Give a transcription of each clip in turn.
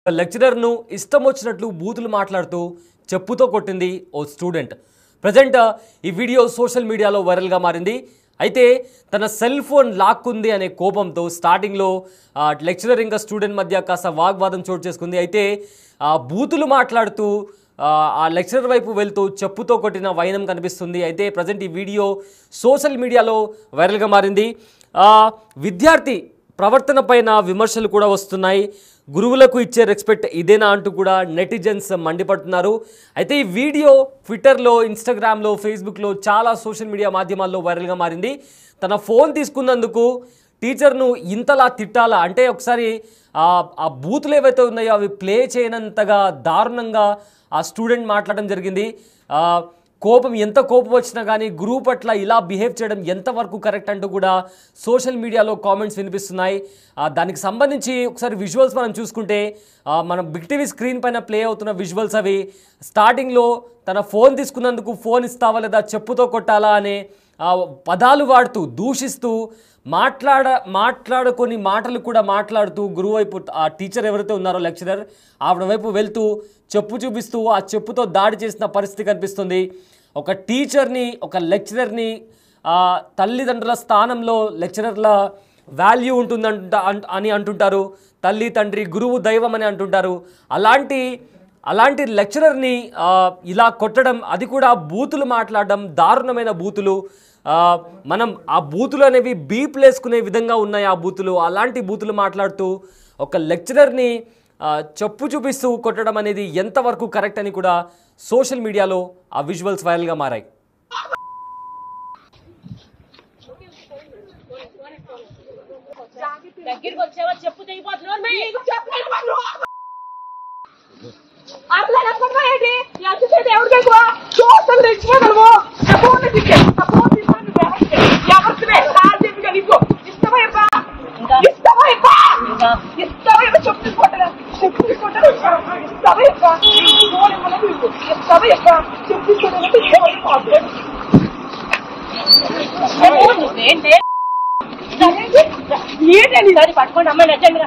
లెక్చరర్ను ఇష్టం వచ్చినట్లు బూతులు మాట్లాడుతూ చెప్పుతో కొట్టింది ఓ స్టూడెంట్. ప్రజెంట్ ఈ వీడియో సోషల్ మీడియాలో వైరల్గా మారింది. అయితే తన సెల్ ఫోన్ లాక్కుంది అనే కోపంతో స్టార్టింగ్లో లెక్చరర్ ఇంకా స్టూడెంట్ మధ్య కాస్త వాగ్వాదం చోటు చేసుకుంది. అయితే బూతులు మాట్లాడుతూ ఆ లెక్చరర్ వైపు వెళ్తూ చెప్పుతో కొట్టిన వైనం కనిపిస్తుంది. అయితే ప్రజెంట్ ఈ వీడియో సోషల్ మీడియాలో వైరల్గా మారింది. విద్యార్థి ప్రవర్తన పైన విమర్శలు కూడా వస్తున్నాయి. గురువులకు ఇచ్చే రెస్పెక్ట్ ఇదేనా అంటూ కూడా నెటిజన్స్ మండిపడుతున్నారు. అయితే ఈ వీడియో ట్విట్టర్లో, ఇన్స్టాగ్రామ్లో, ఫేస్బుక్లో చాలా సోషల్ మీడియా మాధ్యమాల్లో వైరల్గా మారింది. తన ఫోన్ తీసుకున్నందుకు టీచర్ను ఇంతలా తిట్టాలా అంటే ఒకసారి ఆ బూతులు ఏవైతే ఉన్నాయో అవి ప్లే చేయనంతగా దారుణంగా ఆ స్టూడెంట్ మాట్లాడడం జరిగింది. ఎంత కోపం వచ్చినా కానీ గురువు పట్ల ఇలా బిహేవ్ చేయడం ఎంతవరకు కరెక్ట్ అంటూ కూడా సోషల్ మీడియాలో కామెంట్స్ వినిపిస్తున్నాయి. దానికి సంబంధించి ఒకసారి విజువల్స్ మనం చూసుకుంటే మనం బిగ్ టీవీ స్క్రీన్ పైన ప్లే అవుతున్న విజువల్స్ అవి. స్టార్టింగ్లో తన ఫోన్ తీసుకున్నందుకు ఫోన్ ఇస్తావా లేదా చెప్పుతో కొట్టాలా అనే పదాలు వాడుతూ దూషిస్తూ మాట్లాడుకొని మాటలు కూడా మాట్లాడుతూ గురువు వైపు ఆ టీచర్ ఎవరైతే ఉన్నారో లెక్చరర్ ఆవిడ వైపు వెళ్తూ చెప్పు చూపిస్తూ ఆ చెప్పుతో దాడి చేసిన పరిస్థితి కనిపిస్తుంది. ఒక టీచర్ని, ఒక లెక్చరర్ని తల్లిదండ్రుల స్థానంలో లెక్చరర్ల వాల్యూ అని అంటుంటారు. తల్లి, తండ్రి, గురువు, దైవం అని అంటుంటారు. అలాంటి లెక్చరర్ని ఇలా కొట్టడం, అది కూడా బూతులు మాట్లాడడం, దారుణమైన బూతులు. మనం ఆ బూతులు అనేవి బీప్లు వేసుకునే విధంగా ఉన్నాయి ఆ బూతులు. అలాంటి బూతులు మాట్లాడుతూ ఒక లెక్చరర్ని చెప్పు చూపిస్తూ కొట్టడం అనేది ఎంతవరకు కరెక్ట్ అని కూడా సోషల్ మీడియాలో ఆ విజువల్స్ వైరల్గా మారాయి. పట్టుకోండి అమ్మాయి నచ్చండి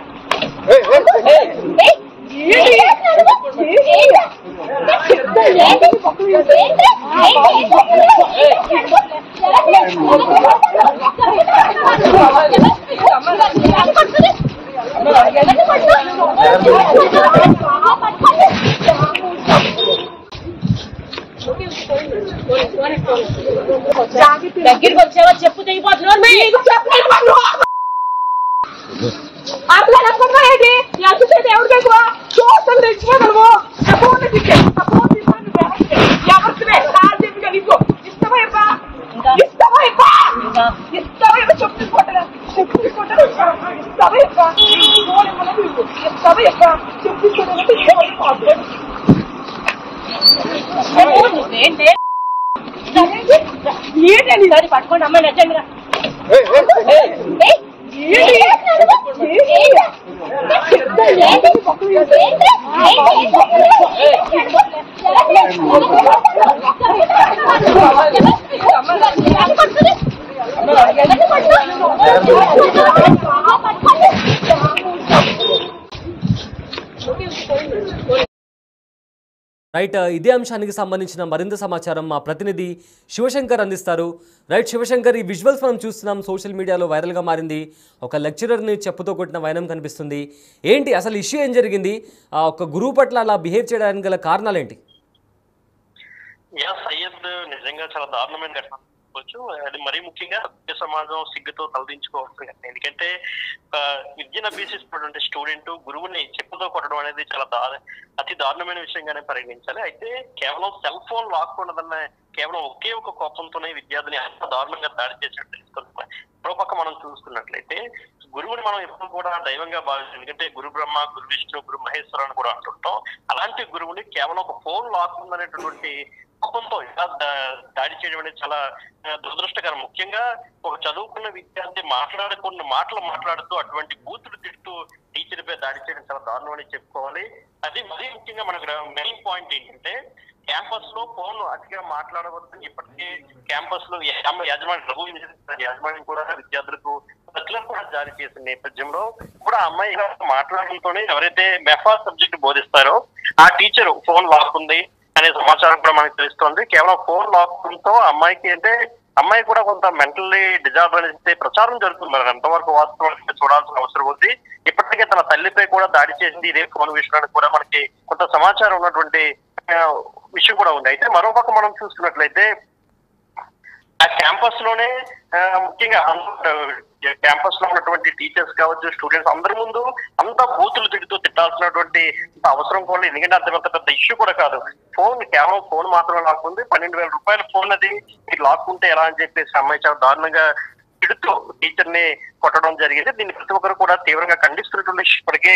దగ్గరికి వచ్చావా చెప్పు తెగిపోతున్నావు. పట్టుకోండి అమ్మాయి నచ్చండి రైట్, ఇదే అంశానికి సంబంధించిన మరింత సమాచారం మా ప్రతినిధి శివశంకర్ అందిస్తారు. రైట్ శివశంకర్, ఈ విజువల్స్ మనం చూస్తున్నాం సోషల్ మీడియాలో వైరల్గా మారింది. ఒక లెక్చరర్ని చెప్పుతో కొట్టిన వైనం కనిపిస్తుంది. ఏంటి అసలు ఇష్యూ ఏం జరిగింది? ఒక గురువు పట్ల అలా బిహేవ్ చేయడానికి గల కారణాలు ఏంటి? సయ్యద్ నిజంగా చాలా దారుణమైన ఘటన చెప్పుకోవచ్చు. అది మరీ ముఖ్యంగా సమాజం సిగ్గుతో తలదించుకోవచ్చు. ఎందుకంటే విద్యను అభ్యసిస్తున్నటువంటి స్టూడెంట్ గురువుని చెప్పుతో కొట్టడం అనేది చాలా అతి దారుణమైన విషయంగానే పరిగణించాలి. అయితే కేవలం సెల్ ఫోన్ లాక్కున్నదన్న కేవలం ఒకే ఒక కోపంతోనే విద్యార్థిని అంత దారుణంగా దాడి చేసినట్టు తెలుసుకుంటున్నాం. మరో పక్క మనం చూసుకున్నట్లయితే గురువుని మనం ఎప్పుడు కూడా దైవంగా భావిస్తాం. ఎందుకంటే గురు బ్రహ్మ, గురు విష్ణు, గురు మహేశ్వర అని కూడా అంటుంటాం. అలాంటి గురువుని కేవలం ఒక ఫోన్ లాక్కుందనేటటువంటి కోపంతో ఇలా దాడి చేయడం అనేది చాలా దురదృష్టకరం. ముఖ్యంగా ఒక చదువుకున్న విద్యార్థి మాట్లాడకుండా మాటలు మాట్లాడుతూ అటువంటి బూతులు తిడుతూ టీచర్ పై దాడి చేయడం చాలా దారుణం అని చెప్పుకోవాలి. అది మరీ ముఖ్యంగా మనకు మెయిన్ పాయింట్ ఏంటంటే క్యాంపస్ లో ఫోన్ అతిగా మాట్లాడవద్దని ఇప్పటికే క్యాంపస్ లో యాజమాన్యం కూడా విద్యార్థులకు సర్క్యులర్ కూడా జారీ చేసిన నేపథ్యంలో కూడా అమ్మాయి మాట్లాడడంతోనే ఎవరైతే మెఫా సబ్జెక్ట్ బోధిస్తారో ఆ టీచర్ ఫోన్ లాక్కుంది అనే సమాచారం కూడా మనకు తెలుస్తోంది. కేవలం ఫోన్ లాక్కుంతో అమ్మాయికి అంటే అమ్మాయి కూడా కొంత మెంటల్లీ డిజార్డర్ అనేది ప్రచారం జరుగుతుంది. మరి ఎంతవరకు వాస్తవం చూడాల్సిన అవసరం ఉంది. ఇప్పటికే తన తల్లిపై కూడా దాడి చేసింది ఇదే ఫోన్ విషయానికి కూడా మనకి కొంత సమాచారం ఉన్నటువంటి విషయం కూడా ఉంది. అయితే మరోపక్క మనం చూసుకున్నట్లయితే ఆ క్యాంపస్ లోనే ముఖ్యంగా క్యాంపస్ లో ఉన్నటువంటి టీచర్స్ కావచ్చు, స్టూడెంట్స్ అందరి ముందు అంతా బూతులు తిట్టాల్సినటువంటి అవసరం కూడా, ఎందుకంటే అంత పెద్ద ఇష్యూ కూడా కాదు. కేవలం ఫోన్ మాత్రమే లాక్కుంది. 12,000 రూపాయల ఫోన్ అది మీరు లాక్కుంటే ఎలా అని చెప్పేసి అమ్మాయి చాలా దారుణంగా తిడుతూ టీచర్ ని కొట్టడం జరిగింది. దీన్ని ప్రతి ఒక్కరు కూడా తీవ్రంగా ఖండిస్తున్నటువంటి ఇప్పటికే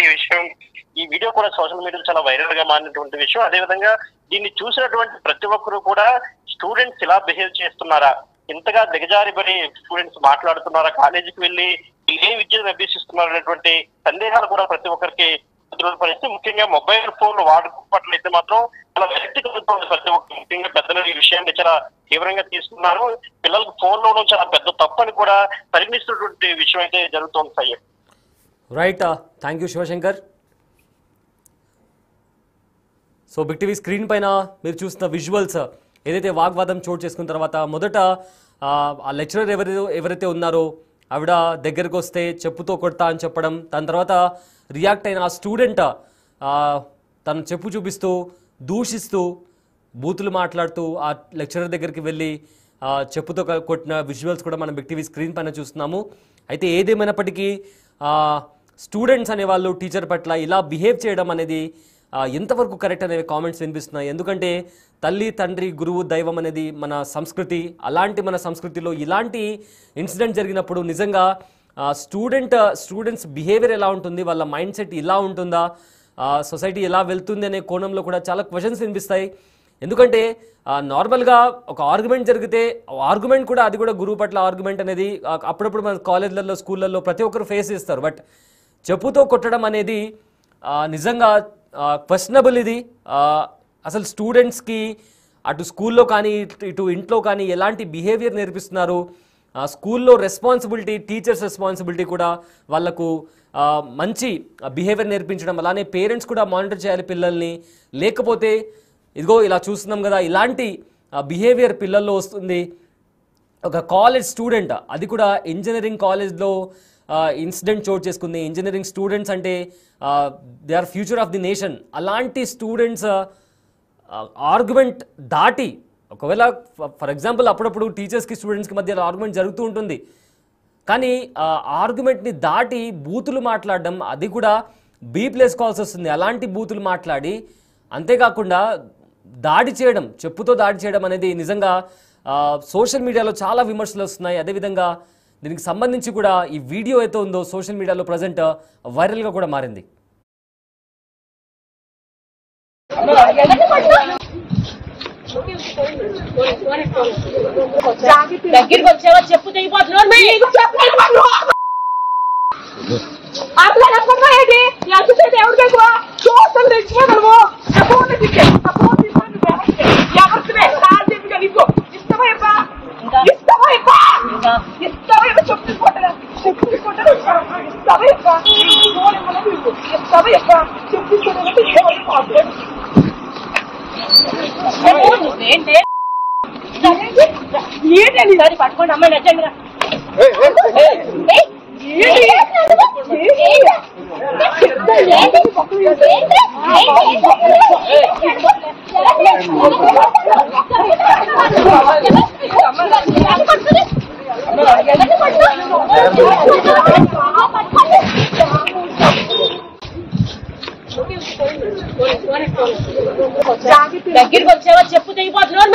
ఈ వీడియో కూడా సోషల్ మీడియాలో చాలా వైరల్ గా మారినటువంటి విషయం. అదేవిధంగా దీన్ని చూసినటువంటి ప్రతి ఒక్కరు కూడా స్టూడెంట్స్ ఇలా బిహేవ్ చేస్తున్నారా, ఇంతగా దిగజారిబడి స్టూడెంట్స్ మాట్లాడుతున్నారా, కాలేజీకి వెళ్ళి ఏ విద్యను అభ్యసిస్తున్నారు అనేటువంటి సందేహాలు కూడా ప్రతి ఒక్కరికి పరిస్థితి. ముఖ్యంగా మొబైల్ ఫోన్ వాడుకోవట్లయితే మాత్రం చాలా విరక్తి కలుగుతుంది ప్రతి ఒక్కరు. ముఖ్యంగా పెద్దలు ఈ విషయాన్ని చాలా తీవ్రంగా తీసుకున్నారు. పిల్లలకు ఫోన్ లో చాలా పెద్ద తప్పు అని కూడా పరిగణిస్తున్నటువంటి విషయం అయితే జరుగుతోంది. Syed right, thank you Shivashankar. So big TV screen పైన మీరు చూసిన విజువల్స్ ఏదైతే వాగ్వాదం చోటు చేసుకున్న తర్వాత మొదట ఆ లెక్చరర్ ఎవరైతే ఉన్నారో ఆవిడ దగ్గరకు వస్తే చెప్పుతో కొడతా అని చెప్పడం, దాని తర్వాత రియాక్ట్ అయిన ఆ స్టూడెంట్ తను చెప్పు చూపిస్తూ దూషిస్తూ బూతులు మాట్లాడుతూ ఆ లెక్చరర్ దగ్గరికి వెళ్ళి చెప్పుతో కొట్టిన విజువల్స్ కూడా మనం బిగ్ టీవీ స్క్రీన్ పైన చూస్తున్నాము. అయితే ఏదేమైనప్పటికీ స్టూడెంట్స్ అనేవాళ్ళు టీచర్ పట్ల ఇలా బిహేవ్ చేయడం అనేది ఎంతవరకు కరెక్ట్ అనేవి కామెంట్స్ వినిపిస్తున్నాయి. ఎందుకంటే తల్లి, తండ్రి, గురువు, దైవం అనేది మన సంస్కృతి. అలాంటి మన సంస్కృతిలో ఇలాంటి ఇన్సిడెంట్ జరిగినప్పుడు నిజంగా స్టూడెంట్స్ బిహేవియర్ ఎలా ఉంటుంది, వాళ్ళ మైండ్ సెట్ ఇలా ఉంటుందా, సొసైటీ ఎలా వెళ్తుంది అనే కోణంలో కూడా చాలా క్వశ్చన్స్ వినిపిస్తాయి. ఎందుకంటే నార్మల్గా ఒక ఆర్గ్యుమెంట్ జరిగితే ఆర్గ్యుమెంట్ కూడా అది కూడా గురువు పట్ల ఆర్గ్యుమెంట్ అనేది అప్పుడప్పుడు మన కాలేజ్లలో, స్కూళ్ళల్లో ప్రతి ఒక్కరు ఫేస్ చేస్తారు. బట్ చెప్పుతో కొట్టడం అనేది నిజంగా క్వశ్చనబుల్. ఇది అసలు స్టూడెంట్స్కి అటు స్కూల్లో కానీ ఇటు ఇంట్లో కానీ ఎలాంటి బిహేవియర్ నేర్పిస్తున్నారు, స్కూల్లో రెస్పాన్సిబిలిటీ, టీచర్స్ రెస్పాన్సిబిలిటీ కూడా వాళ్ళకు మంచి బిహేవియర్ నేర్పించడం, అలానే పేరెంట్స్ కూడా మానిటర్ చేయాలి పిల్లల్ని. లేకపోతే ఇదిగో ఇలా చూస్తున్నాం కదా, ఇలాంటి బిహేవియర్ పిల్లల్లో వస్తుంది. ఒక కాలేజ్ స్టూడెంట్, అది కూడా ఇంజనీరింగ్ కాలేజ్లో ఇన్సిడెంట్ చోటు చేసుకుంది. ఇంజనీరింగ్ స్టూడెంట్స్ అంటే they are future of the nation. అలాంటి స్టూడెంట్స్ ఆర్గ్యుమెంట్ దాటి, ఒకవేళ ఫర్ ఎగ్జాంపుల్ అప్పుడప్పుడు టీచర్స్కి స్టూడెంట్స్కి మధ్య ఆర్గ్యుమెంట్ జరుగుతూ ఉంటుంది, కానీ ఆర్గ్యుమెంట్ని దాటి బూతులు మాట్లాడడం, అది కూడా బీప్లేసుకోవాల్సి వస్తుంది. అలాంటి బూతులు మాట్లాడి, అంతేకాకుండా దాడి చేయడం, చెప్పుతో దాడి చేయడం అనేది నిజంగా సోషల్ మీడియాలో చాలా విమర్శలు వస్తున్నాయి. అదేవిధంగా దీనికి సంబంధించి కూడా ఈ వీడియో అయితే ఉందో సోషల్ మీడియాలో ప్రజెంట్ వైరల్గా కూడా మారింది. దగ్గరికి వచ్చావా చెప్పు తెగిపోతున్నావు. ఏంటి పట్టుకోండి అమ్మాయి నచ్చండి. దగ్గరికి వచ్చావా చెప్పు తెగిపోతున్నావు.